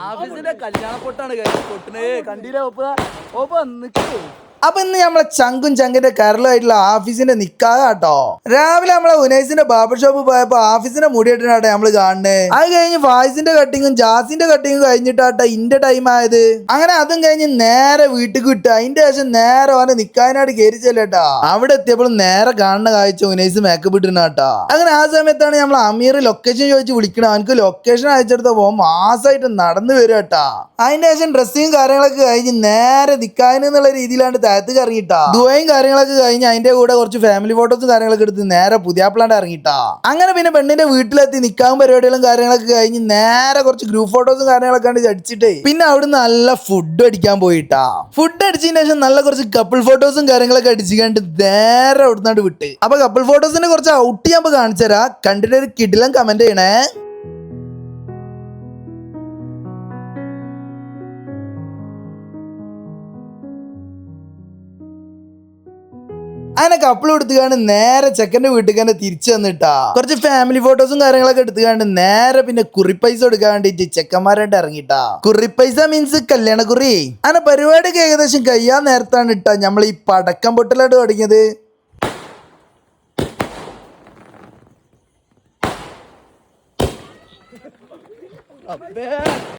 ആഫീസിന്റെ കല്യാണ പൊട്ടാണ് പൊട്ടിനെ കണ്ടില്ല ഓപ്പ നിക്കേ. അപ്പൊ ഇന്ന് നമ്മളെ ചങ്കും ചങ്കിന്റെ കരളുമായിട്ടുള്ള ആഫീസിന്റെ നിക്കാഹ് കേട്ടോ. രാവിലെ നമ്മളെ ഉനൈസിന്റെ ബാർബർ ഷോപ്പ് പോയപ്പോ ആഫീസിന്റെ മുടിയിട്ടാട്ടെ നമ്മള് കാണുന്നത്. അത് കഴിഞ്ഞ് ഫായിസിന്റെ കട്ടിങ്ങും ജാസിന്റെ കട്ടിങ്ങും കഴിഞ്ഞിട്ടാട്ടെ ഇന്റെ ടൈം ആയത്. അങ്ങനെ അതും കഴിഞ്ഞ് നേരെ വീട്ടിൽ വിട്ട് അതിന്റെ ശേഷം നേരെ ഓനെ നിക്കാനായിട്ട് കയറി ചെല്ലേട്ടാ. അവിടെ എത്തിയപ്പോഴും നേരെ കാണുന്ന കാഴ്ച ഉനൈസ് മേക്കപ്പ് ഇട്ടിരുന്നാട്ടാ. അങ്ങനെ ആ സമയത്താണ് നമ്മൾ അമീർ ലൊക്കേഷൻ ചോദിച്ച് വിളിക്കണം. അവനക്ക് ലൊക്കേഷൻ അയച്ചെടുത്തപ്പോ മാസമായിട്ട് നടന്നു വരും കേട്ടാ. അതിന്റെ ശേഷം ഡ്രസ്സിങ് കാര്യങ്ങളൊക്കെ കഴിഞ്ഞ് നേരെ നിക്കാനെന്നുള്ള രീതിയിലാണ് താഴത്ത് ഇറങ്ങിട്ടാ. ദുബായും കാര്യങ്ങളൊക്കെ കഴിഞ്ഞ് അതിന്റെ കൂടെ കുറച്ച് ഫാമിലി ഫോട്ടോസും കാര്യങ്ങളൊക്കെ എടുത്ത് നേരെ പുതിയാപ്പിളാണ്ട് ഇറങ്ങിട്ടാ. അങ്ങനെ പിന്നെ പെണ്ണിന്റെ വീട്ടിലെത്തി നിക്കാവും പരിപാടികളും കാര്യങ്ങളൊക്കെ കഴിഞ്ഞ് നേരെ കുറച്ച് ഗ്രൂപ്പ് ഫോട്ടോസും കാര്യങ്ങളൊക്കെ അടിച്ചിട്ടേ പിന്നെ അവിടെ നല്ല ഫുഡ് അടിക്കാൻ പോയിട്ടാ. ഫുഡ് അടിച്ചതിന് ശേഷം നല്ല കുറച്ച് കപ്പിൾ ഫോട്ടോസും കാര്യങ്ങളൊക്കെ അടിച്ചുകൊണ്ട് നേരെ അവിടുന്നാണ്ട് വിട്ട്. അപ്പൊ കപ്പിൾ ഫോട്ടോസിനെ കുറച്ച് ഔട്ട് ചെയ്യാൻ കാണിച്ചു തരാം. കണ്ടിട്ട് ഒരു കിടിലം കമന്റ് ചെയ്യണേ. അങ്ങനെ കപ്പിൾ എടുത്തുകൊണ്ട് നേരെ ചെക്കന്റെ വീട്ടിൽ തന്നെ തിരിച്ചു വന്നിട്ടാ. കുറച്ച് ഫാമിലി ഫോട്ടോസും കാര്യങ്ങളൊക്കെ എടുത്തുകൊണ്ട് നേരെ പിന്നെ കുറിപ്പൈസ കൊടുക്കാൻ വേണ്ടിട്ട് ചെക്കന്മാരായിട്ട് ഇറങ്ങിട്ടാ. കുറിപ്പൈസ മീൻസ് കല്യാണ കുറി. അങ്ങനെ പരിപാടിക്ക് ഏകദേശം കഴിയാൻ നേരത്താണ് ഇട്ടാ നമ്മൾ ഈ പടക്കം പൊട്ടലായിട്ട് തുടങ്ങിയത്.